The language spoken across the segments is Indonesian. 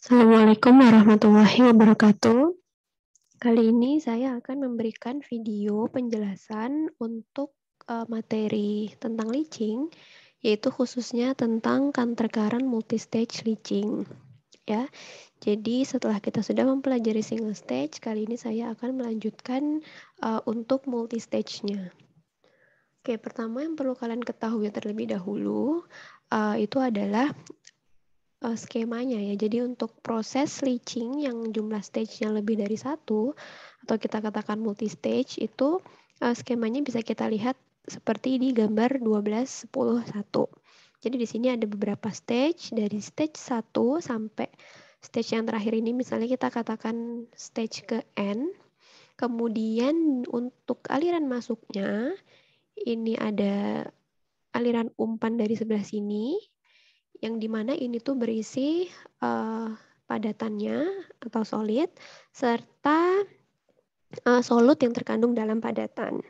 Assalamualaikum warahmatullahi wabarakatuh. Kali ini saya akan memberikan video penjelasan untuk materi tentang leaching, yaitu khususnya tentang counter current multistage leaching. Ya, jadi setelah kita sudah mempelajari single stage, kali ini saya akan melanjutkan untuk multistage-nya. Oke, pertama yang perlu kalian ketahui terlebih dahulu itu adalah skemanya ya. Jadi untuk proses leaching yang jumlah stage-nya lebih dari satu, atau kita katakan multi-stage, itu skemanya bisa kita lihat seperti di gambar 12, 10, 1. Jadi di sini ada beberapa stage, dari stage 1 sampai stage yang terakhir ini, misalnya kita katakan stage ke N. Kemudian untuk aliran masuknya, ini ada aliran umpan dari sebelah sini, yang dimana ini tuh berisi padatannya atau solid, serta solut yang terkandung dalam padatan.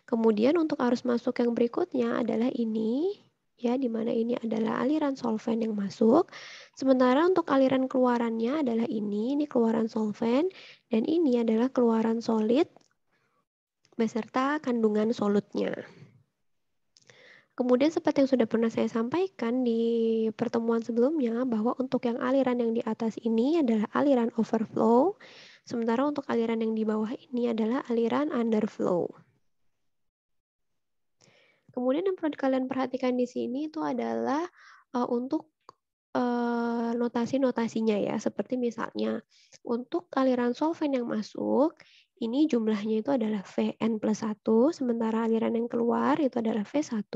Kemudian untuk arus masuk yang berikutnya adalah ini, ya, dimana ini adalah aliran solvent yang masuk. Sementara untuk aliran keluarannya adalah ini keluaran solvent, dan ini adalah keluaran solid beserta kandungan solutnya. Kemudian seperti yang sudah pernah saya sampaikan di pertemuan sebelumnya, bahwa untuk yang aliran yang di atas ini adalah aliran overflow, sementara untuk aliran yang di bawah ini adalah aliran underflow. Kemudian yang perlu kalian perhatikan di sini itu adalah untuk notasi-notasinya ya, seperti misalnya untuk aliran solvent yang masuk, ini jumlahnya itu adalah Vn+1, sementara aliran yang keluar itu adalah V1.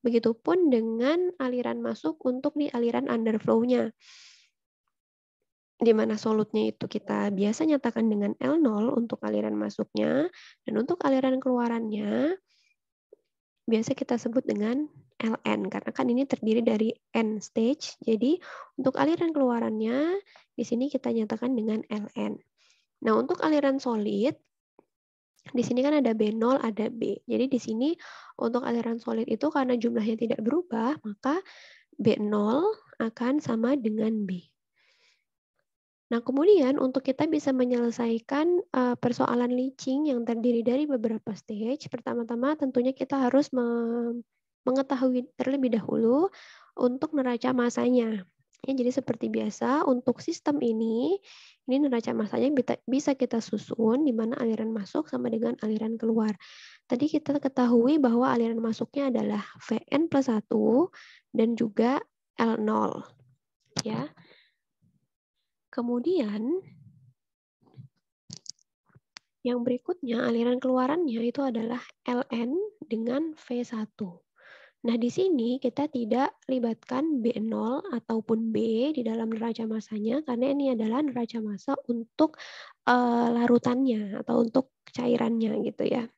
Begitupun dengan aliran masuk untuk di aliran underflow-nya, di mana solutnya itu kita biasa nyatakan dengan L0 untuk aliran masuknya, dan untuk aliran keluarannya biasa kita sebut dengan Ln, karena kan ini terdiri dari N stage, jadi untuk aliran keluarannya di sini kita nyatakan dengan Ln. Nah, untuk aliran solid, di sini kan ada B0, ada B. Jadi di sini untuk aliran solid itu karena jumlahnya tidak berubah, maka B0 akan sama dengan B. Nah, kemudian untuk kita bisa menyelesaikan persoalan leaching yang terdiri dari beberapa stage, pertama-tama tentunya kita harus mengetahui terlebih dahulu untuk neraca masanya. Ya, jadi seperti biasa untuk sistem ini neraca masanya bisa kita susun di mana aliran masuk sama dengan aliran keluar. Tadi kita ketahui bahwa aliran masuknya adalah Vn+1 dan juga L0. Ya. Kemudian yang berikutnya aliran keluarannya itu adalah Ln dengan V1. Nah, di sini kita tidak libatkan B0 ataupun B di dalam neraca masanya karena ini adalah neraca massa untuk larutannya atau untuk cairannya gitu ya.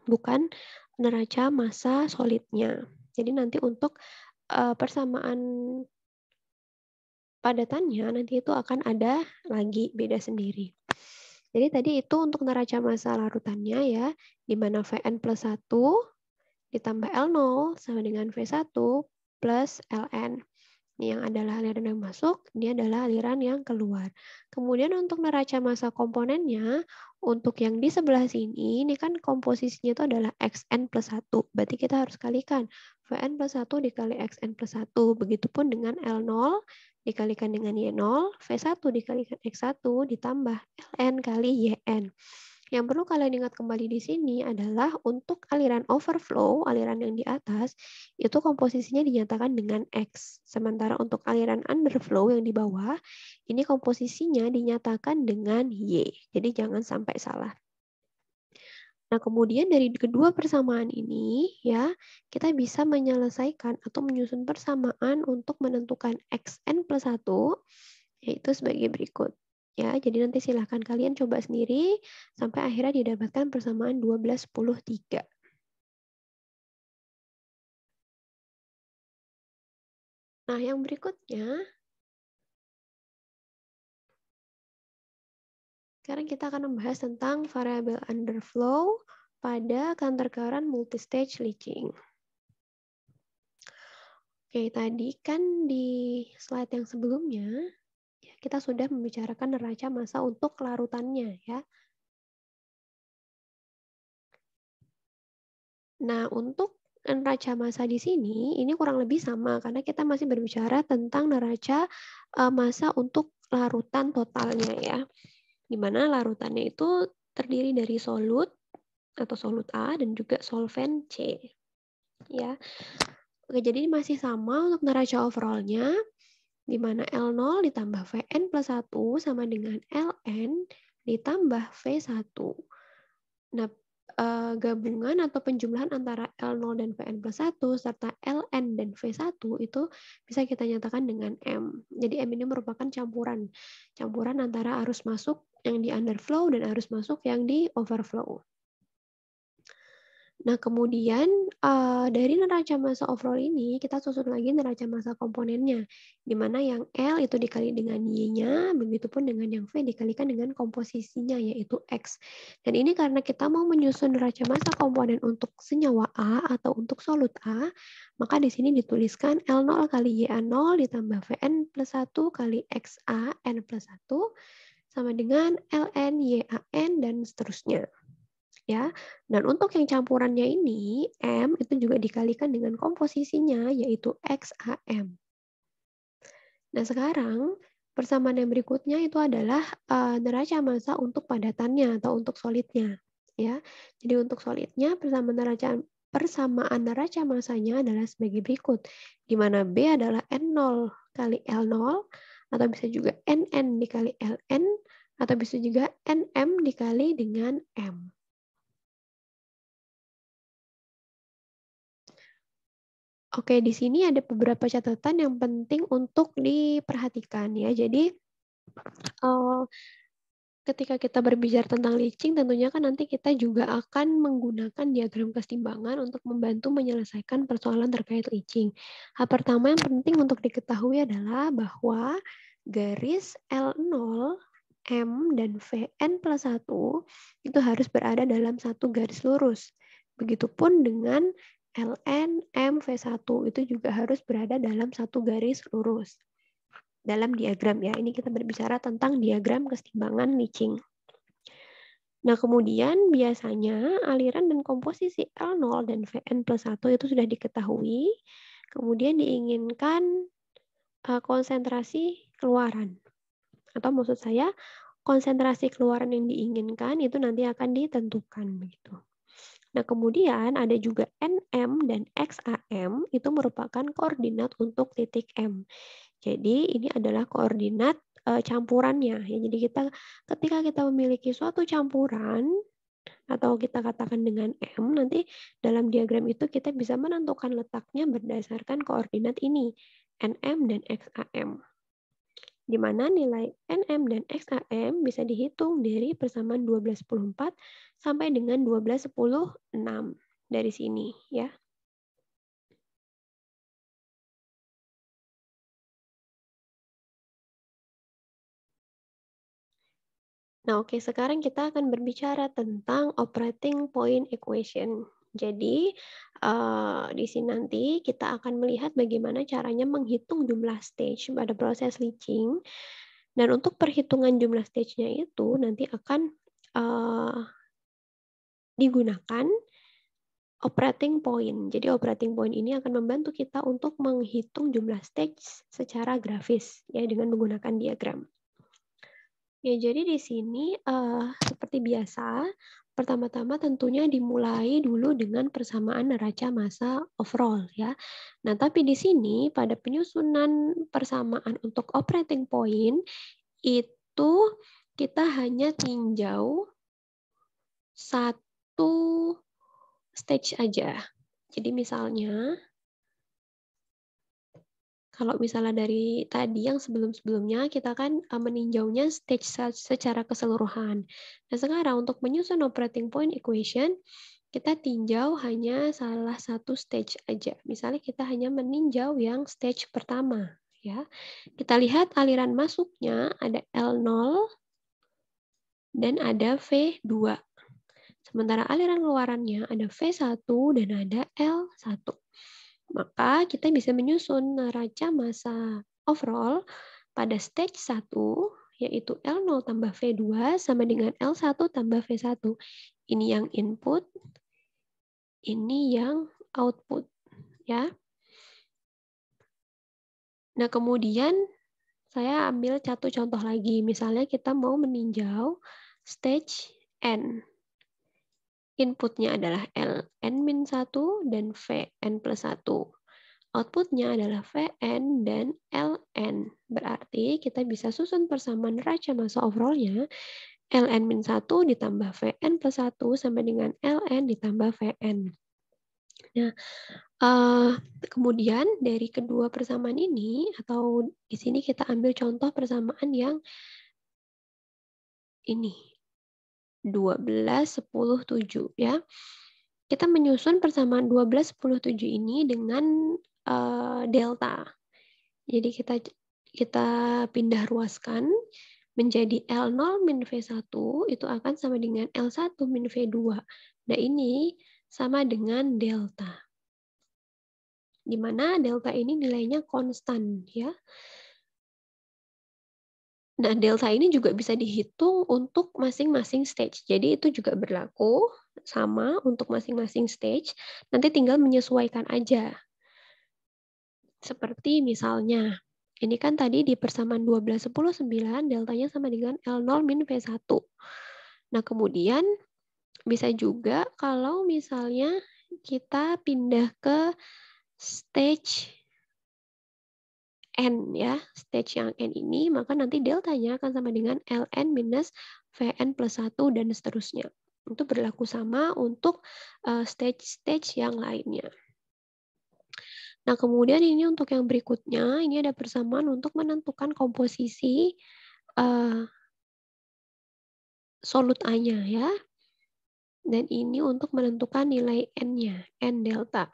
Bukan neraca massa solidnya. Jadi nanti untuk persamaan padatannya nanti itu akan ada lagi beda sendiri. Jadi tadi itu untuk neraca massa larutannya ya, di mana Vn+1 ditambah L0 sama dengan V1 plus Ln. Ini yang adalah aliran yang masuk, ini adalah aliran yang keluar. Kemudian untuk neraca massa komponennya, untuk yang di sebelah sini, ini kan komposisinya itu adalah Xn+1. Berarti kita harus kalikan Vn+1 dikali Xn+1. Begitupun dengan L0 dikalikan dengan Y0, V1 dikalikan X1 ditambah Ln kali Yn. Yang perlu kalian ingat kembali di sini adalah untuk aliran overflow, aliran yang di atas, itu komposisinya dinyatakan dengan X. Sementara untuk aliran underflow yang di bawah, ini komposisinya dinyatakan dengan Y. Jadi jangan sampai salah. Nah, kemudian dari kedua persamaan ini, ya, kita bisa menyelesaikan atau menyusun persamaan untuk menentukan Xn+1, yaitu sebagai berikut. Ya, jadi nanti silahkan kalian coba sendiri sampai akhirnya didapatkan persamaan 12, 10, 3. Nah, yang berikutnya, sekarang kita akan membahas tentang variabel underflow pada counter current multistage leaching. Oke, tadi kan di slide yang sebelumnya, Kita sudah membicarakan neraca massa untuk larutannya ya. Nah, untuk neraca massa di sini ini kurang lebih sama karena kita masih berbicara tentang neraca massa untuk larutan totalnya ya. Di mana larutannya itu terdiri dari solut atau solut A dan juga solvent C. Ya. Oke, jadi masih sama untuk neraca overall-nya, di mana L0 ditambah Vn plus 1 sama dengan Ln ditambah V1. Nah, gabungan atau penjumlahan antara L0 dan Vn plus 1 serta Ln dan V1 itu bisa kita nyatakan dengan M. Jadi M ini merupakan campuran antara arus masuk yang di underflow dan arus masuk yang di overflow. Nah, kemudian dari neraca massa overall ini, kita susun lagi neraca massa komponennya, di mana yang L itu dikali dengan Y-nya, begitupun dengan yang V dikalikan dengan komposisinya, yaitu X. Dan ini karena kita mau menyusun neraca massa komponen untuk senyawa A atau untuk solut A, maka di sini dituliskan L0 kali YA0 ditambah Vn plus 1 kali XAN plus 1, sama dengan Ln, YAN, dan seterusnya. Ya, dan untuk yang campurannya ini, M itu juga dikalikan dengan komposisinya, yaitu XAM. Nah, sekarang persamaan yang berikutnya itu adalah neraca massa untuk padatannya atau untuk solidnya. Ya, jadi untuk solidnya persamaan neraca massanya adalah sebagai berikut, di mana B adalah N0 kali L0, atau bisa juga NN dikali Ln, atau bisa juga NM dikali dengan M. Oke, di sini ada beberapa catatan yang penting untuk diperhatikan ya. Jadi ketika kita berbicara tentang leaching, tentunya kan nanti kita juga akan menggunakan diagram kesetimbangan untuk membantu menyelesaikan persoalan terkait leaching. Hal pertama yang penting untuk diketahui adalah bahwa garis L0, M, dan Vn plus 1 itu harus berada dalam satu garis lurus. Begitupun dengan Ln, M, V1 itu juga harus berada dalam satu garis lurus. Dalam diagram ya, ini kita berbicara tentang diagram kesetimbangan leaching. Nah, kemudian biasanya aliran dan komposisi L0 dan Vn plus 1 itu sudah diketahui. Kemudian diinginkan konsentrasi keluaran. Atau maksud saya, konsentrasi keluaran yang diinginkan itu nanti akan ditentukan begitu. Nah, kemudian ada juga NM dan XAM itu merupakan koordinat untuk titik M. Jadi ini adalah koordinat campurannya. Ya, jadi ketika kita memiliki suatu campuran atau kita katakan dengan M, nanti dalam diagram itu kita bisa menentukan letaknya berdasarkan koordinat ini, NM dan XAM. Di mana nilai NM dan XAM bisa dihitung dari persamaan 12/4 sampai dengan 12/6 dari sini ya. Nah, oke, sekarang kita akan berbicara tentang operating point equation. Jadi, di sini nanti kita akan melihat bagaimana caranya menghitung jumlah stage pada proses leaching. Dan untuk perhitungan jumlah stage-nya itu nanti akan digunakan operating point. Jadi operating point ini akan membantu kita untuk menghitung jumlah stage secara grafis ya dengan menggunakan diagram. Ya, jadi di sini seperti biasa, pertama-tama tentunya dimulai dulu dengan persamaan neraca massa overall ya. Nah, tapi di sini pada penyusunan persamaan untuk operating point itu kita hanya tinjau satu stage aja. Jadi misalnya kalau misalnya dari tadi yang sebelum-sebelumnya kita kan meninjaunya stage secara keseluruhan. Nah, sekarang untuk menyusun operating point equation, kita tinjau hanya salah satu stage aja. Misalnya kita hanya meninjau yang stage pertama. Ya. Kita lihat aliran masuknya ada L0 dan ada V2. Sementara aliran keluarannya ada V1 dan ada L1. Maka kita bisa menyusun neraca massa overall pada stage 1, yaitu L0 tambah V2 sama dengan L1 tambah V1. Ini yang input, ini yang output. Ya. Nah, kemudian saya ambil satu contoh lagi. Misalnya kita mau meninjau stage N. Inputnya adalah Ln-1 dan Vn+1. Outputnya adalah Vn dan Ln. Berarti kita bisa susun persamaan neraca massa overall-nya Ln-1 ditambah Vn+1 sama dengan Ln ditambah Vn. Nah, kemudian dari kedua persamaan ini, atau di sini kita ambil contoh persamaan yang ini, 12, 10, 7 ya. Kita menyusun persamaan 12, 10, 7 ini dengan delta. Jadi kita pindah ruaskan menjadi L0 min V1 itu akan sama dengan L1 min V2. Nah, ini sama dengan delta. Di mana delta ini nilainya konstan ya. Nah, delta ini juga bisa dihitung untuk masing-masing stage. Jadi itu juga berlaku sama untuk masing-masing stage. Nanti tinggal menyesuaikan aja. Seperti misalnya, ini kan tadi di persamaan 12, 10, 9, deltanya sama dengan L0 min V1. Nah, kemudian bisa juga kalau misalnya kita pindah ke stage N ya, stage yang N ini, maka nanti deltanya akan sama dengan Ln minus Vn+1 dan seterusnya. Itu berlaku sama untuk stage-stage yang lainnya. Nah, kemudian ini untuk yang berikutnya, ini ada persamaan untuk menentukan komposisi solut A-nya ya. Dan ini untuk menentukan nilai N-nya, N delta.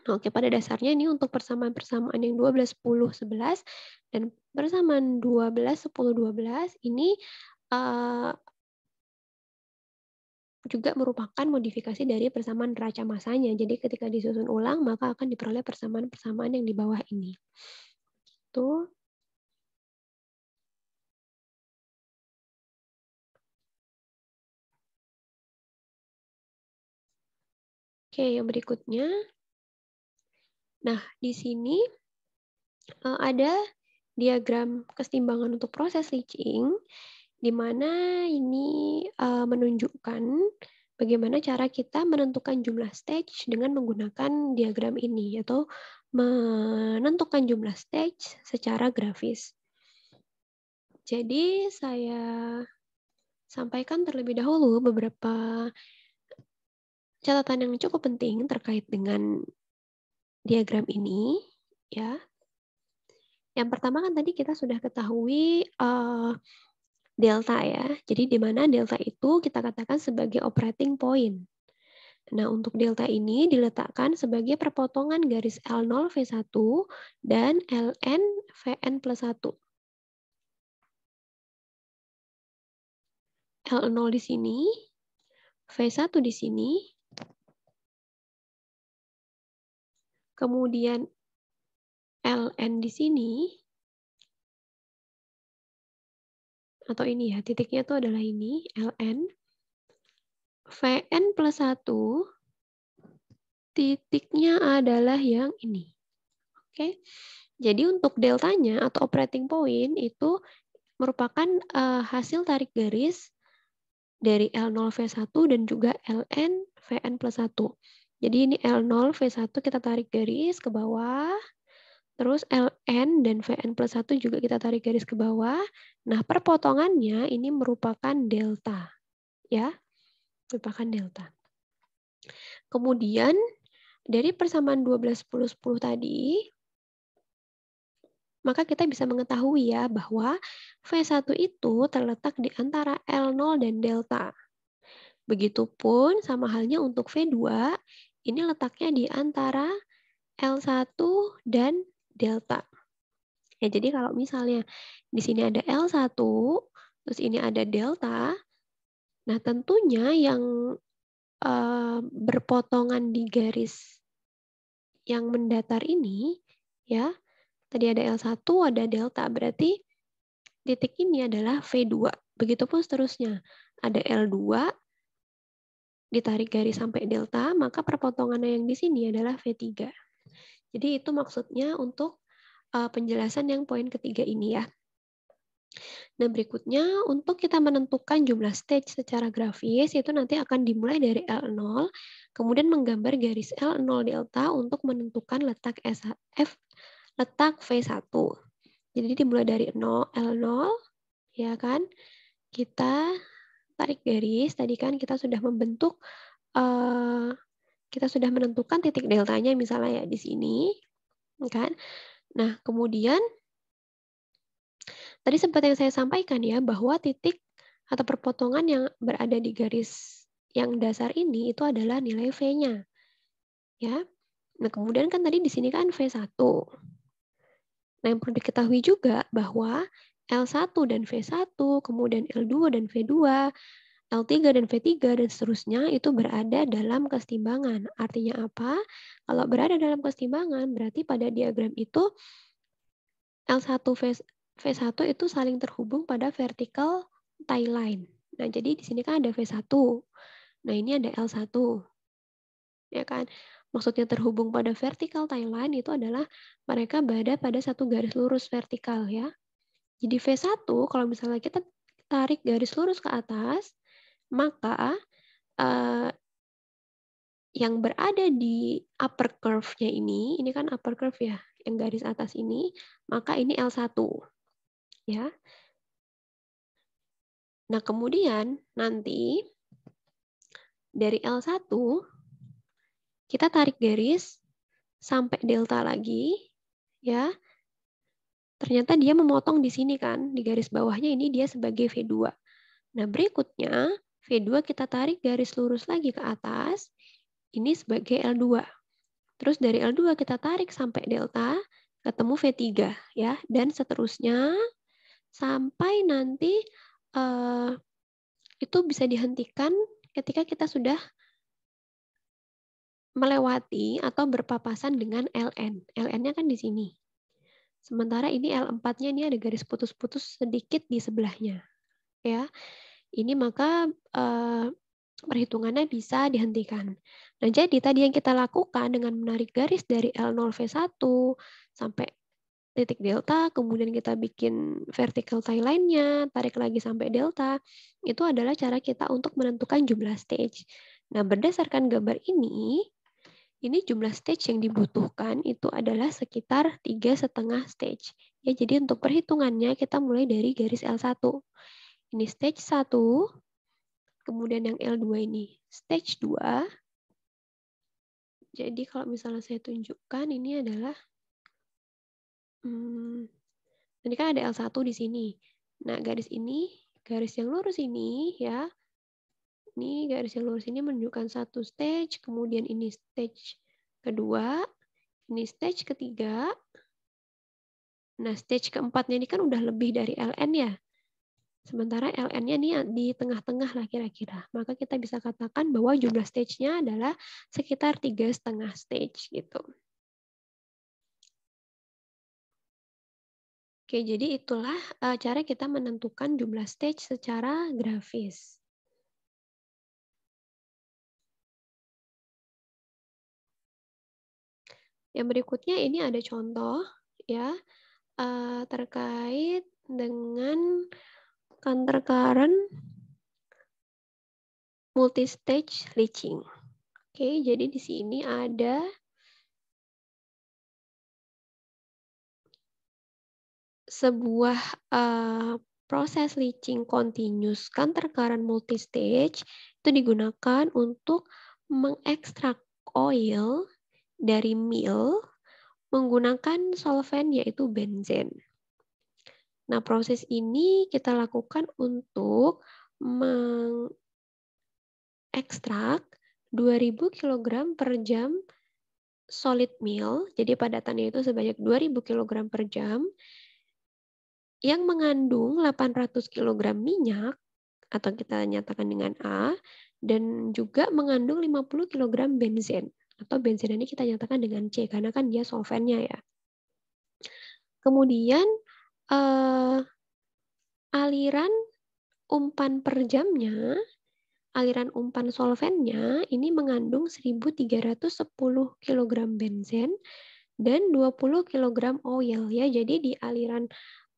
Oke, pada dasarnya ini untuk persamaan-persamaan yang 12, 10, 11, dan persamaan 12, 10, 12, ini juga merupakan modifikasi dari persamaan neraca massanya. Jadi ketika disusun ulang, maka akan diperoleh persamaan-persamaan yang di bawah ini. Tuh. Oke, yang berikutnya. Nah, di sini ada diagram kesetimbangan untuk proses leaching, di mana ini menunjukkan bagaimana cara kita menentukan jumlah stage dengan menggunakan diagram ini, atau menentukan jumlah stage secara grafis. Jadi saya sampaikan terlebih dahulu beberapa catatan yang cukup penting terkait dengan diagram ini, ya. Yang pertama kan tadi kita sudah ketahui delta ya. Jadi di mana delta itu kita katakan sebagai operating point. Nah, untuk delta ini diletakkan sebagai perpotongan garis L0 V1 dan Ln Vn+1. L0 di sini, V1 di sini, kemudian Ln di sini, atau ini ya, titiknya itu adalah ini, Ln, Vn+1, titiknya adalah yang ini. Oke, jadi untuk deltanya atau operating point itu merupakan hasil tarik garis dari L0 V1 dan juga Ln Vn+1. Jadi ini L0 V1 kita tarik garis ke bawah, terus Ln dan Vn+1 juga kita tarik garis ke bawah. Nah, perpotongannya ini merupakan delta. Ya, merupakan delta. Kemudian, dari persamaan 12, 10, 10 tadi, maka kita bisa mengetahui ya bahwa V1 itu terletak di antara L0 dan delta. Begitupun sama halnya untuk V2, ini letaknya di antara L1 dan delta. Ya, jadi kalau misalnya di sini ada L1, terus ini ada delta, nah tentunya yang berpotongan di garis yang mendatar ini, ya, Tadi ada L1, ada delta. Berarti titik ini adalah V2. Begitupun seterusnya. Ada L2, ditarik garis sampai delta, maka perpotongannya yang di sini adalah V3. Jadi itu maksudnya untuk penjelasan yang poin ketiga ini ya. Nah, berikutnya untuk kita menentukan jumlah stage secara grafis, itu nanti akan dimulai dari L0, kemudian menggambar garis L0 delta untuk menentukan letak letak V1. Jadi dimulai dari L0, ya kan? Kita tarik garis, tadi kan kita sudah membentuk, kita sudah menentukan titik deltanya misalnya ya di sini, kan? Nah, kemudian tadi sempat yang saya sampaikan ya, bahwa titik atau perpotongan yang berada di garis yang dasar ini itu adalah nilai V-nya. Ya. Nah, kemudian kan tadi di sini kan V1. Nah, yang perlu diketahui juga bahwa L1 dan V1, kemudian L2 dan V2, L3 dan V3, dan seterusnya itu berada dalam kesetimbangan. Artinya apa? Kalau berada dalam kesetimbangan, berarti pada diagram itu L1 V1 itu saling terhubung pada vertical tie line. Nah, jadi di sini kan ada V1. Nah, ini ada L1. Ya kan? Maksudnya terhubung pada vertical tie line itu adalah mereka berada pada satu garis lurus vertikal ya. Jadi V1 kalau misalnya kita tarik garis lurus ke atas, maka yang berada di upper curve-nya ini kan upper curve ya, yang garis atas ini, maka ini L1. Ya. Nah, kemudian nanti dari L1 kita tarik garis sampai delta lagi, ya. Ternyata dia memotong di sini kan, di garis bawahnya ini dia sebagai V2. Nah, berikutnya V2 kita tarik garis lurus lagi ke atas, ini sebagai L2. Terus dari L2 kita tarik sampai delta, ketemu V3 ya, dan seterusnya sampai nanti itu bisa dihentikan ketika kita sudah melewati atau berpapasan dengan LN. LN-nya kan di sini. Sementara ini L4-nya ini ada garis putus-putus sedikit di sebelahnya. Ya. Ini maka perhitungannya bisa dihentikan. Nah, jadi tadi yang kita lakukan dengan menarik garis dari L0 V1 sampai titik delta, kemudian kita bikin vertical tie line-nya, tarik lagi sampai delta, itu adalah cara kita untuk menentukan jumlah stage. Nah, berdasarkan gambar ini jumlah stage yang dibutuhkan itu adalah sekitar 3,5 stage. Ya, jadi untuk perhitungannya kita mulai dari garis L1. Ini stage 1, kemudian yang L2 ini stage 2. Jadi kalau misalnya saya tunjukkan ini adalah ini kan ada L1 di sini. Nah, garis ini, garis yang lurus ini ya. Ini garis yang lurus ini menunjukkan satu stage, kemudian ini stage kedua, ini stage ketiga. Nah, stage keempatnya ini kan udah lebih dari LN ya. Sementara LN-nya ini di tengah-tengah lah kira-kira. Maka kita bisa katakan bahwa jumlah stage-nya adalah sekitar 3,5 stage gitu. Oke, jadi itulah cara kita menentukan jumlah stage secara grafis. Yang berikutnya ini ada contoh ya terkait dengan counter current multi-stage leaching. Oke, jadi di sini ada sebuah proses leaching continuous counter current multi-stage itu digunakan untuk mengekstrak oil dari mill menggunakan solvent yaitu benzen. Nah, proses ini kita lakukan untuk mengekstrak 2000 kg per jam solid meal, jadi padatannya itu sebanyak 2000 kg per jam, yang mengandung 800 kg minyak, atau kita nyatakan dengan A, dan juga mengandung 50 kg benzen, atau benzen ini kita nyatakan dengan C, karena kan dia solventnya ya. Kemudian aliran umpan per jamnya, aliran umpan solvennya ini mengandung 1.310 kg benzen dan 20 kg oil ya. Jadi di aliran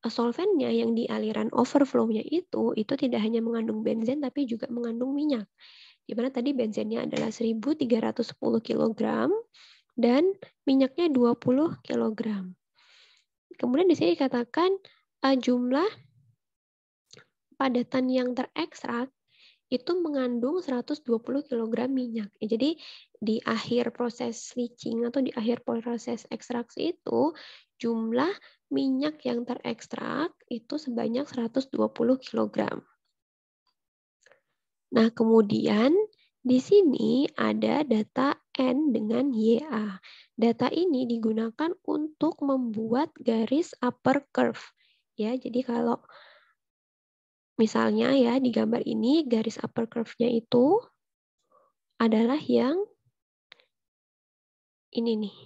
solvennya yang di aliran overflow-nya itu tidak hanya mengandung benzen tapi juga mengandung minyak. Di mana tadi benzennya adalah 1.310 kg dan minyaknya 20 kg. Kemudian di sini dikatakan jumlah padatan yang terekstrak itu mengandung 120 kg minyak. Jadi di akhir proses leaching atau di akhir proses ekstraksi itu jumlah minyak yang terekstrak itu sebanyak 120 kg. Nah, kemudian di sini ada data N dengan YA. Data ini digunakan untuk membuat garis upper curve. Ya, jadi kalau misalnya ya di gambar ini garis upper curve-nya itu adalah yang ini nih.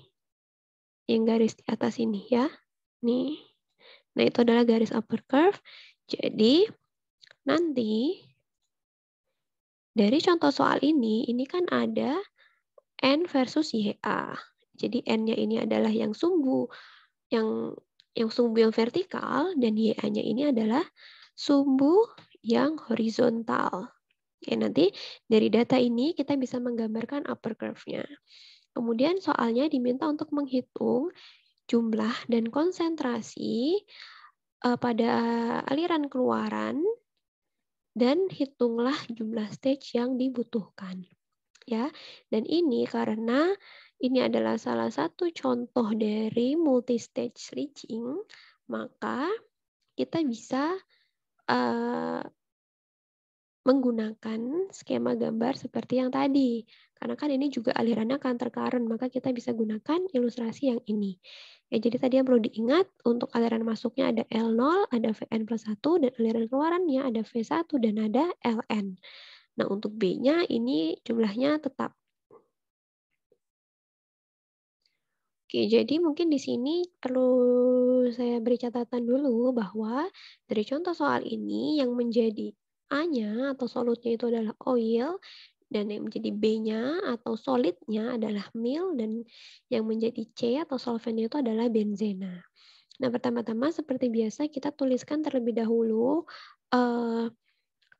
Yang garis di atas ini ya. Nih. Nah, itu adalah garis upper curve. Jadi nanti dari contoh soal ini kan ada N versus YA. Jadi N-nya ini adalah yang sumbu yang sumbu yang vertikal dan YA-nya ini adalah sumbu yang horizontal. Oke, nanti dari data ini kita bisa menggambarkan upper curve-nya. Kemudian soalnya diminta untuk menghitung jumlah dan konsentrasi pada aliran keluaran dan hitunglah jumlah stage yang dibutuhkan. Ya, dan ini karena ini adalah salah satu contoh dari multi-stage leaching, maka kita bisa menggunakan skema gambar seperti yang tadi. Karena kan ini juga alirannya counter current, maka kita bisa gunakan ilustrasi yang ini. Ya, jadi tadi yang perlu diingat, untuk aliran masuknya ada L0, ada Vn plus 1, dan aliran keluarannya ada V1 dan ada Ln. Nah, untuk B-nya ini jumlahnya tetap. Oke, jadi mungkin di sini perlu saya beri catatan dulu bahwa dari contoh soal ini yang menjadi A-nya atau solutnya itu adalah oil, dan yang menjadi B-nya atau solidnya adalah mil, dan yang menjadi C atau solventnya itu adalah benzena. Nah, pertama-tama seperti biasa kita tuliskan terlebih dahulu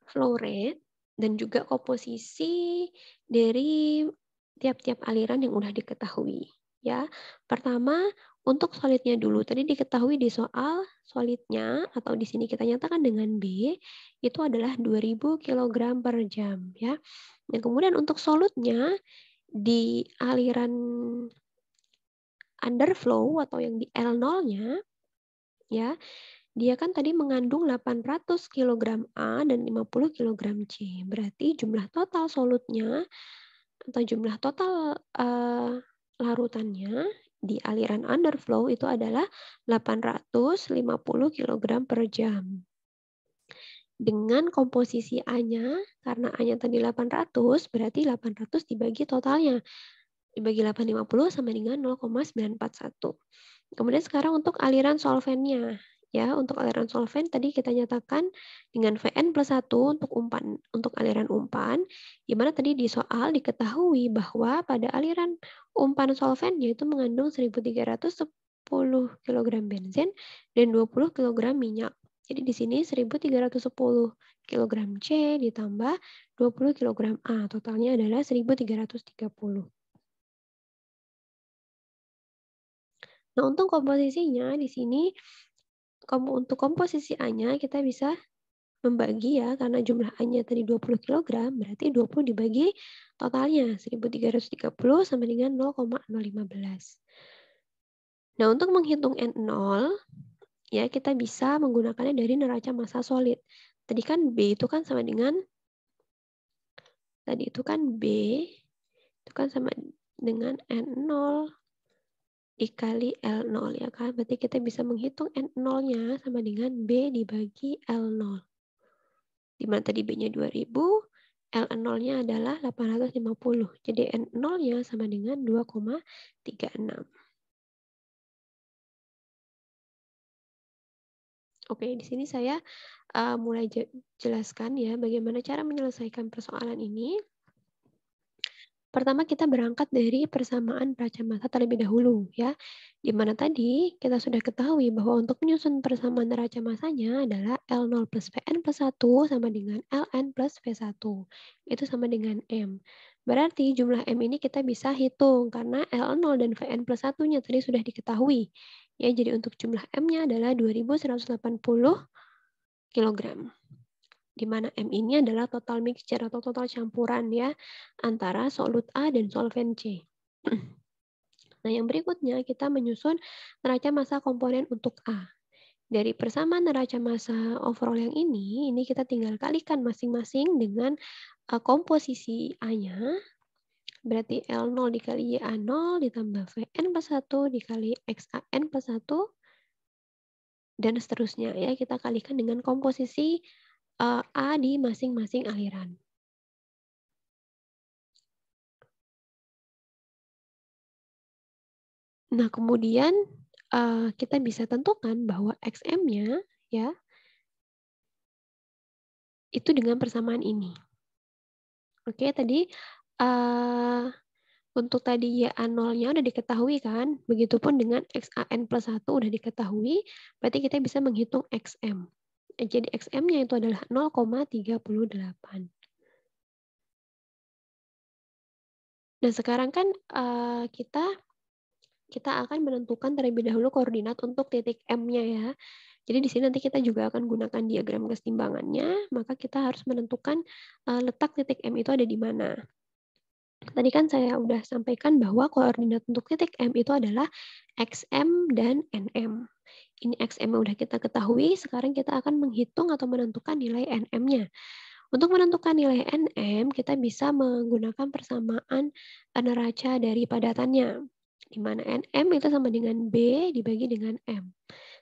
flow rate dan juga komposisi dari tiap-tiap aliran yang udah diketahui. Ya, pertama untuk solidnya dulu. Tadi diketahui di soal solidnya atau di sini kita nyatakan dengan B itu adalah 2000 kg per jam. Ya, nah kemudian untuk solutnya di aliran underflow atau yang di L0-nya, ya dia kan tadi mengandung 800 kg A dan 50 kg C. Berarti jumlah total solutnya atau jumlah total larutannya di aliran underflow itu adalah 850 kg per jam. Dengan komposisi A-nya, karena A-nya tadi 800, berarti 800 dibagi totalnya. Dibagi 850 sama dengan 0,941. Kemudian sekarang untuk aliran solvennya. Ya, untuk aliran solvent tadi kita nyatakan dengan Vn plus 1 untuk aliran umpan, di mana tadi di soal diketahui bahwa pada aliran umpan solvennya itu mengandung 1.310 kg benzen dan 20 kg minyak. Jadi di sini 1.310 kg C ditambah 20 kg A, totalnya adalah 1.330. Nah, untuk komposisinya di sini untuk komposisi A-nya kita bisa membagi ya, karena jumlah A-nya tadi 20 kg, berarti 20 dibagi totalnya 1.330 sama dengan 0,015. Nah, untuk menghitung N0, ya kita bisa menggunakannya dari neraca massa solid. Tadi kan B itu kan sama dengan, tadi itu kan B itu kan sama dengan N0 dikali L0 ya kan. Berarti kita bisa menghitung N0-nya sama dengan B dibagi L0. Di mana tadi B-nya 2000, Ln0-nya adalah 850. Jadi N0-nya sama dengan 2,36. Oke, di sini saya mulai jelaskan ya bagaimana cara menyelesaikan persoalan ini. Pertama kita berangkat dari persamaan neraca massa terlebih dahulu ya. Di mana tadi kita sudah ketahui bahwa untuk menyusun persamaan neraca massanya adalah L0 plus Vn plus 1 sama dengan Ln plus V1. Itu sama dengan M. Berarti jumlah M ini kita bisa hitung karena L0 dan Vn plus 1-nya tadi sudah diketahui. Ya, jadi untuk jumlah M-nya adalah 2180 kg. Di mana M ini adalah total mixture atau total campuran ya antara solut A dan solvent C. Nah, yang berikutnya kita menyusun neraca massa komponen untuk A. Dari persamaan neraca massa overall yang ini kita tinggal kalikan masing-masing dengan komposisi A-nya. Berarti L0 dikali YA0 ditambah Vn plus 1 dikali XAN plus 1 dan seterusnya ya, kita kalikan dengan komposisi A di masing-masing aliran. Nah, kemudian kita bisa tentukan bahwa XM-nya ya itu dengan persamaan ini. Oke, tadi untuk tadi YA0-nya udah diketahui kan? Begitupun dengan XAN plus 1 udah diketahui, berarti kita bisa menghitung XM. Jadi XM-nya itu adalah 0,38. Nah, sekarang kan kita akan menentukan terlebih dahulu koordinat untuk titik M-nya ya. Jadi di sini nanti kita juga akan gunakan diagram kesetimbangannya, maka kita harus menentukan letak titik M itu ada di mana. Tadi kan saya udah sampaikan bahwa koordinat untuk titik M itu adalah XM dan NM. Ini XM udah kita ketahui, sekarang kita akan menghitung atau menentukan nilai NM-nya. Untuk menentukan nilai NM, kita bisa menggunakan persamaan neraca dari padatannya, di mana NM itu sama dengan B dibagi dengan M.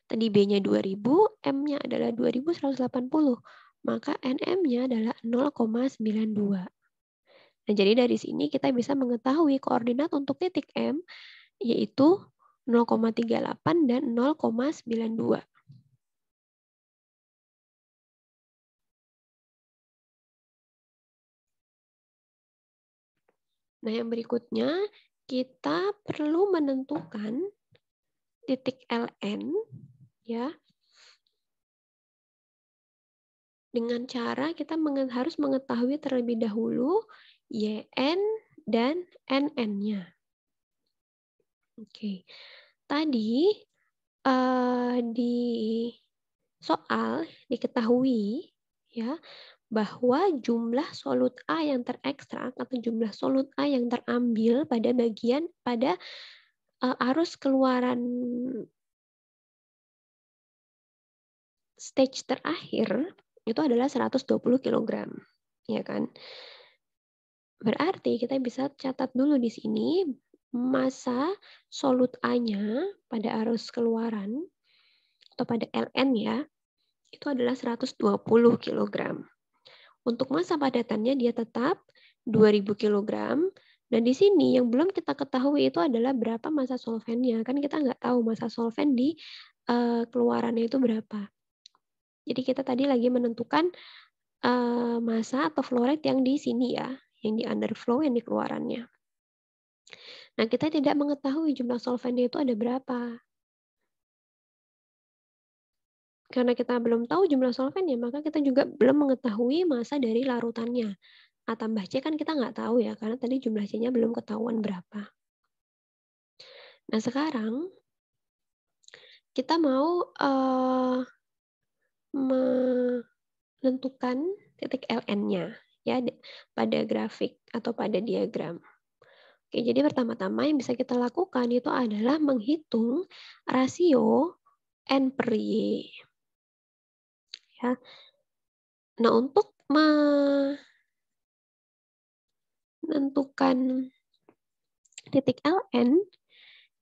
Tadi B-nya 2000, M-nya adalah 2180, maka NM-nya adalah 0,92. Nah, jadi dari sini kita bisa mengetahui koordinat untuk titik M, yaitu 0,38 dan 0,92. Nah, yang berikutnya, kita perlu menentukan titik LN, ya, dengan cara kita harus mengetahui terlebih dahulu YN dan NN-nya. Oke, tadi di soal diketahui ya bahwa jumlah solut A yang terekstrak atau jumlah solut A yang terambil pada arus keluaran stage terakhir itu adalah 120 kg, ya kan? Berarti kita bisa catat dulu di sini massa solut A-nya pada arus keluaran atau pada LN ya, itu adalah 120 kg. Untuk massa padatannya dia tetap 2000 kg. Dan di sini yang belum kita ketahui itu adalah berapa massa solvennya. Kan kita nggak tahu massa solven di keluarannya itu berapa. Jadi kita tadi lagi menentukan massa atau flow rate yang di sini ya, yang di underflow, yang di keluarannya. Nah, kita tidak mengetahui jumlah solvennya itu ada berapa. Karena kita belum tahu jumlah solvennya, maka kita juga belum mengetahui massa dari larutannya. A tambah C kan kita nggak tahu ya, karena tadi jumlah C-nya belum ketahuan berapa. Nah, sekarang kita mau menentukan titik LN-nya ya pada grafik atau pada diagram. Oke, jadi pertama-tama yang bisa kita lakukan itu adalah menghitung rasio N per Y. Ya. Nah, untuk menentukan titik LN,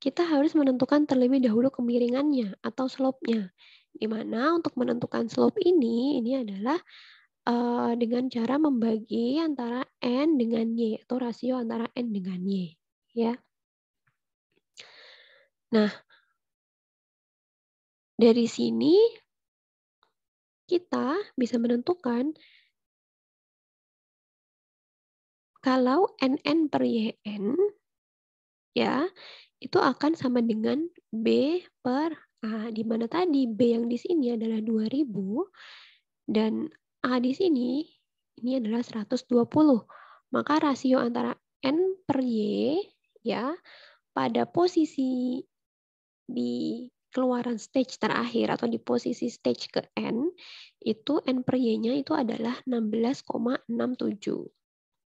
kita harus menentukan terlebih dahulu kemiringannya atau slope-nya. Di mana untuk menentukan slope ini adalah dengan cara membagi antara N dengan Y, atau rasio antara N dengan Y. Ya. Nah, dari sini kita bisa menentukan kalau NN per YN ya, itu akan sama dengan B per A, di mana tadi B yang di sini adalah 2000 dan A di sini ini adalah 120. Maka rasio antara N per Y ya pada posisi di keluaran stage terakhir atau di posisi stage ke N itu N per Y-nya itu adalah 16,67.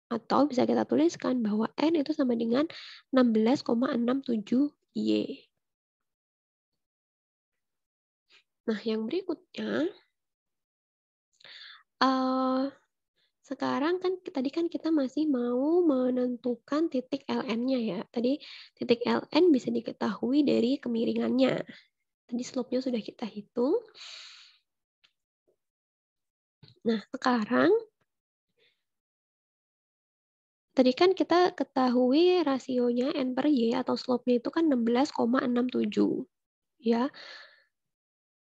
Atau bisa kita tuliskan bahwa N itu sama dengan 16,67 Y. Nah, yang berikutnya, sekarang kan tadi kan kita masih mau menentukan titik LN-nya ya. Tadi titik LN bisa diketahui dari kemiringannya. Tadi slope-nya sudah kita hitung. Nah, sekarang tadi kan kita ketahui rasionya N per Y atau slope-nya itu kan 16,67 ya.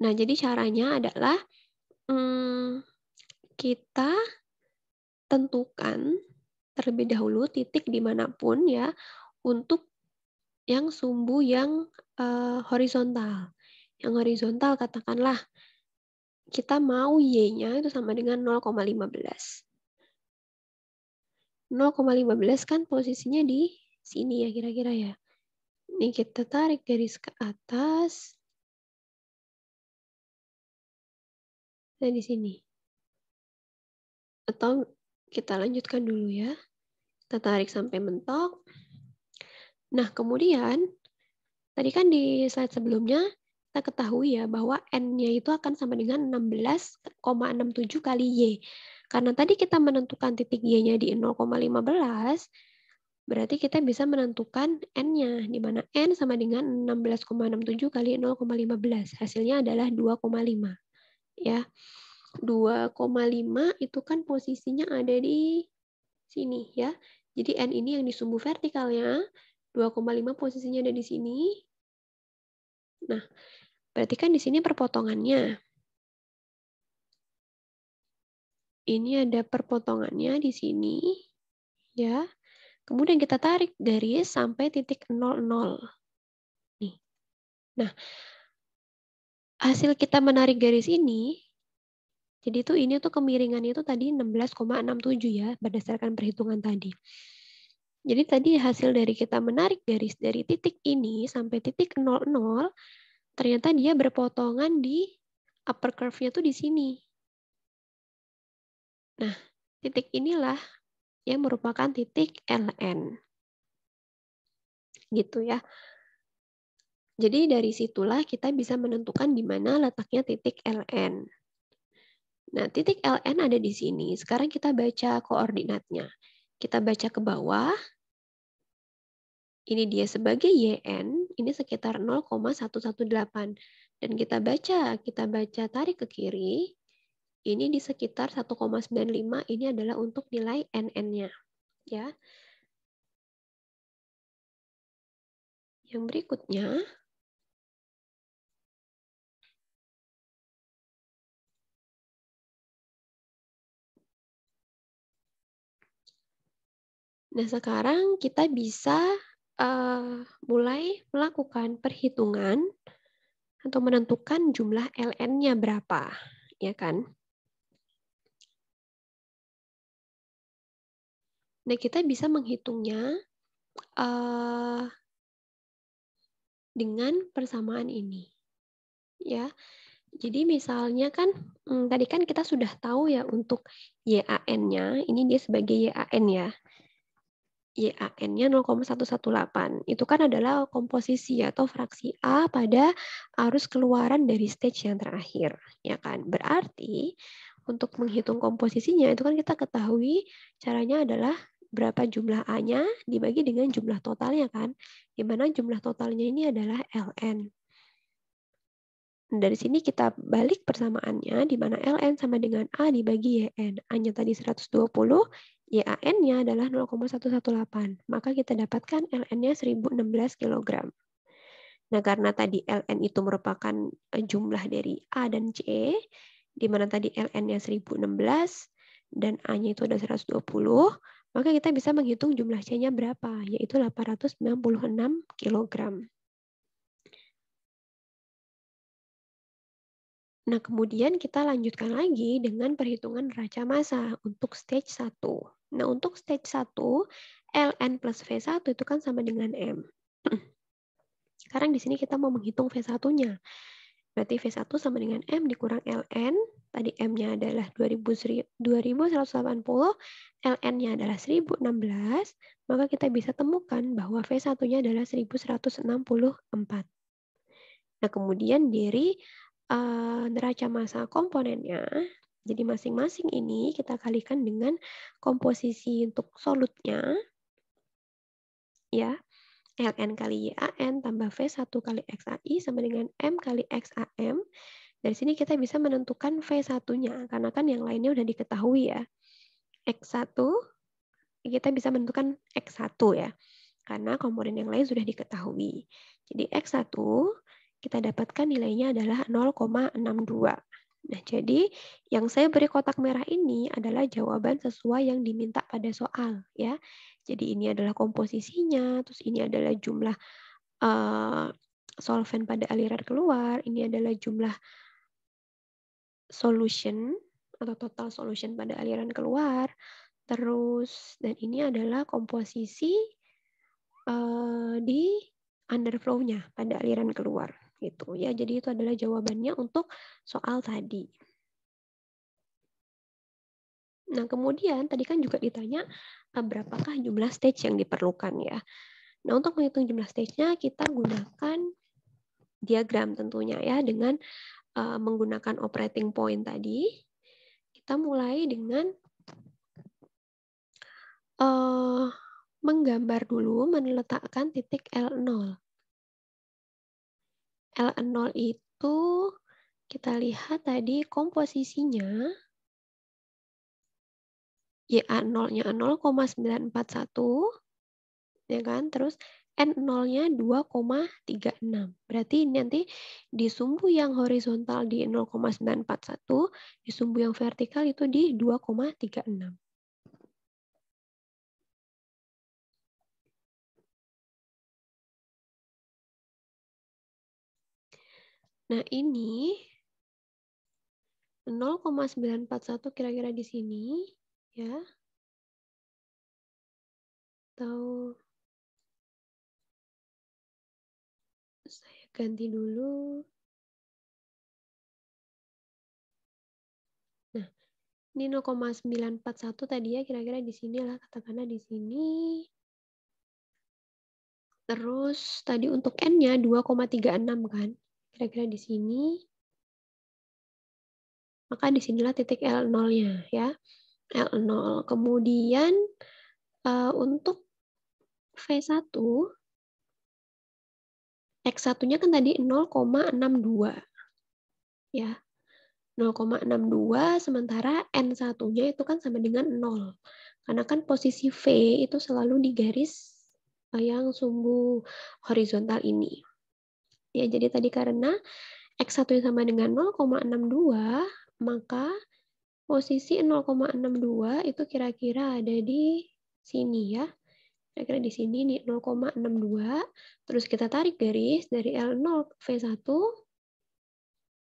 Nah, jadi caranya adalah kita tentukan terlebih dahulu titik dimanapun ya untuk yang sumbu yang horizontal. Yang horizontal katakanlah kita mau Y-nya itu sama dengan 0,15. 0,15 kan posisinya di sini ya kira-kira ya. Ini kita tarik garis ke atas. Nah, di sini. Atau kita lanjutkan dulu ya. Kita tarik sampai mentok. Nah, kemudian tadi kan di slide sebelumnya kita ketahui ya bahwa N-nya itu akan sama dengan 16,67 kali Y. Karena tadi kita menentukan titik Y-nya di 0,15, berarti kita bisa menentukan N-nya, di mana N sama dengan 16,67 kali 0,15. Hasilnya adalah 2,5. Ya. 2,5 itu kan posisinya ada di sini ya. Jadi N ini yang di sumbu vertikalnya, 2,5 posisinya ada di sini. Nah, berarti kan di sini perpotongannya. Ini ada perpotongannya di sini. Ya. Kemudian kita tarik garis sampai titik 00. Nih. Nah, hasil kita menarik garis ini, jadi tuh ini tuh kemiringannya itu tadi 16,67 ya, berdasarkan perhitungan tadi. Jadi tadi hasil dari kita menarik garis dari titik ini sampai titik 00, ternyata dia berpotongan di upper curve-nya tuh di sini. Nah, titik inilah yang merupakan titik LN. Gitu ya. Jadi dari situlah kita bisa menentukan di mana letaknya titik LN. Nah, titik LN ada di sini. Sekarang kita baca koordinatnya. Kita baca ke bawah. Ini dia sebagai YN, ini sekitar 0,118. Dan kita baca tarik ke kiri, ini di sekitar 1,95, ini adalah untuk nilai NN-nya. Ya. Yang berikutnya, nah sekarang kita bisa mulai melakukan perhitungan atau menentukan jumlah LN-nya berapa, ya kan? Nah, kita bisa menghitungnya dengan persamaan ini. Ya. Jadi misalnya kan tadi kan kita sudah tahu ya untuk YAN-nya, ini dia sebagai YAN ya. YAN-nya 0,118. Itu kan adalah komposisi atau fraksi A pada arus keluaran dari stage yang terakhir, ya kan? Berarti untuk menghitung komposisinya itu kan kita ketahui caranya adalah berapa jumlah A-nya dibagi dengan jumlah totalnya kan? Di mana jumlah totalnya ini adalah LN. Dari sini kita balik persamaannya, di mana LN sama dengan A dibagi YN. A-nya tadi 120, YAN-nya adalah 0,118. Maka kita dapatkan LN-nya 1016 kg. Nah, karena tadi LN itu merupakan jumlah dari A dan C, di mana tadi ln-nya 1016 dan A-nya itu ada 120, maka kita bisa menghitung jumlah C-nya berapa, yaitu 896 kg. Nah, kemudian kita lanjutkan lagi dengan perhitungan neraca massa untuk stage 1. Nah, untuk stage 1, ln plus V1 itu kan sama dengan M. Sekarang di sini kita mau menghitung V1-nya. Berarti V1 sama dengan M dikurang ln. Tadi M-nya adalah 2180, ln-nya adalah 1016, maka kita bisa temukan bahwa V1-nya adalah 1164. Nah, kemudian dari neraca massa komponennya, jadi masing-masing ini kita kalikan dengan komposisi untuk solutnya, ya, ln kali YAN tambah V1 kali XAI sama dengan M kali XAM. Dari sini kita bisa menentukan V1-nya, karena kan yang lainnya udah diketahui ya. X1, kita bisa menentukan X1 ya, karena komponen yang lain sudah diketahui. Jadi X1, kita dapatkan nilainya adalah 0,62. Nah, jadi yang saya beri kotak merah ini adalah jawaban sesuai yang diminta pada soal, ya. Jadi ini adalah komposisinya, terus ini adalah jumlah solvent pada aliran keluar, ini adalah jumlah solution atau total solution pada aliran keluar, terus dan ini adalah komposisi di underflow-nya pada aliran keluar gitu ya. Jadi itu adalah jawabannya untuk soal tadi. Nah, kemudian tadi kan juga ditanya berapakah jumlah stage yang diperlukan ya. Nah, untuk menghitung jumlah stage-nya kita gunakan diagram tentunya ya dengan menggunakan operating point tadi. Kita mulai dengan menggambar dulu, meletakkan titik L0. L0 itu kita lihat tadi komposisinya YA0-nya 0,941, ya kan? Terus N0-nya 2,36. Berarti nanti di sumbu yang horizontal di 0,941, di sumbu yang vertikal itu di 2,36. Nah, ini 0,941 kira-kira di sini, ya. Atau saya ganti dulu. Nah, ini 0,941 tadi ya, kira-kira di sini lah, katakanlah di sini. Terus tadi untuk N-nya 2,36 kan, kira-kira di sini. Maka disinilah titik L0-nya ya. L0. Kemudian untuk V1, X1-nya kan tadi 0,62. Ya. 0,62 sementara N1-nya itu kan sama dengan 0. Karena kan posisi V itu selalu di garis yang sumbu horizontal ini. Ya, jadi tadi karena X1 sama dengan 0,62, maka posisi 0,62 itu kira-kira ada di sini ya. Kira-kira di sini nih 0,62. Terus kita tarik garis dari L0 V1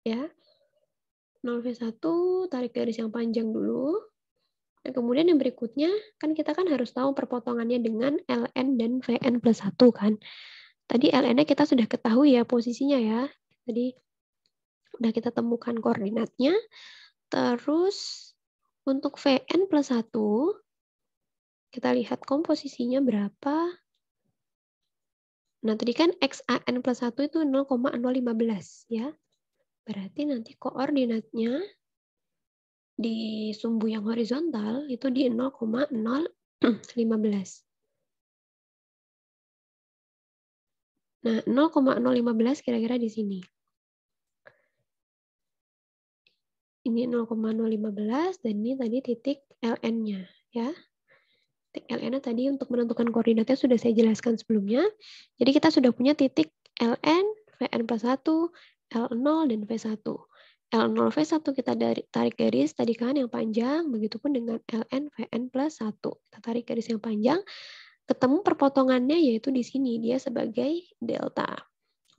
ya. 0 V1 tarik garis yang panjang dulu. Dan kemudian yang berikutnya kan kita kan harus tahu perpotongannya dengan ln dan Vn plus 1 kan. Tadi ln-nya kita sudah ketahui ya posisinya ya. Tadi udah kita temukan koordinatnya. Terus untuk Vn plus 1, kita lihat komposisinya berapa. Nah, tadi kan XAN plus 1 itu 0,015 ya. Berarti nanti koordinatnya di sumbu yang horizontal itu di 0,015. Nah, 0,015 kira-kira di sini. Ini 0,015 dan ini tadi titik LN-nya ya. Titik LN-nya tadi untuk menentukan koordinatnya sudah saya jelaskan sebelumnya. Jadi kita sudah punya titik LN, Vn plus 1, L0, dan V1. L0 V1 kita tarik garis tadi kan yang panjang, begitupun dengan Ln Vn plus 1. Kita tarik garis yang panjang, ketemu perpotongannya yaitu di sini, dia sebagai delta.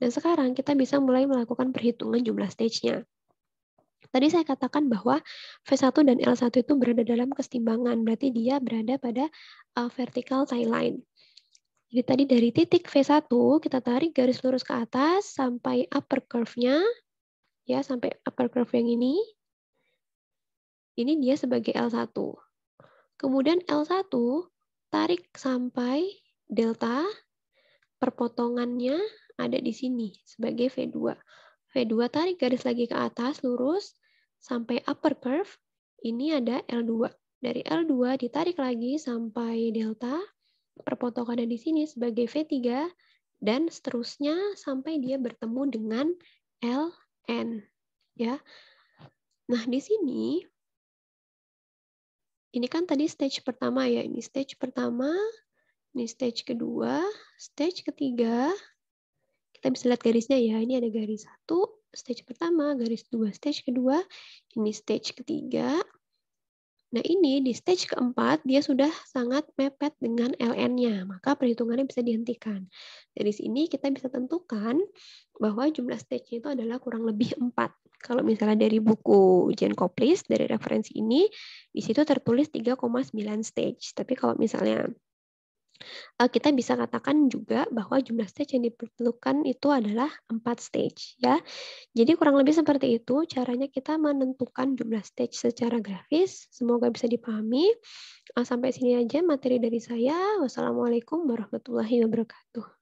Dan sekarang kita bisa mulai melakukan perhitungan jumlah stage-nya. Tadi saya katakan bahwa V1 dan L1 itu berada dalam kesetimbangan, berarti dia berada pada vertical tie line. Jadi tadi dari titik V1 kita tarik garis lurus ke atas sampai upper curve-nya, ya sampai upper curve yang ini. Ini dia sebagai L1. Kemudian L1 tarik sampai delta, perpotongannya ada di sini sebagai V2. V2 tarik garis lagi ke atas lurus sampai upper curve, ini ada L2. Dari L2 ditarik lagi sampai delta, perpotongannya di sini sebagai V3 dan seterusnya sampai dia bertemu dengan Ln, ya. Nah, di sini ini kan tadi stage pertama ya, ini stage pertama, ini stage kedua, stage ketiga. Kita bisa lihat garisnya ya, ini ada garis 1, stage pertama, garis 2, stage kedua, ini stage ketiga. Nah ini di stage keempat, dia sudah sangat mepet dengan Ln-nya, maka perhitungannya bisa dihentikan. Dari sini kita bisa tentukan bahwa jumlah stage itu adalah kurang lebih 4. Kalau misalnya dari buku ujian Koplis, dari referensi ini, di situ tertulis 3,9 stage. Tapi kalau misalnya kita bisa katakan juga bahwa jumlah stage yang diperlukan itu adalah 4 stage, ya. Jadi kurang lebih seperti itu caranya kita menentukan jumlah stage secara grafis. Semoga bisa dipahami. Sampai sini aja materi dari saya. Wassalamualaikum warahmatullahi wabarakatuh.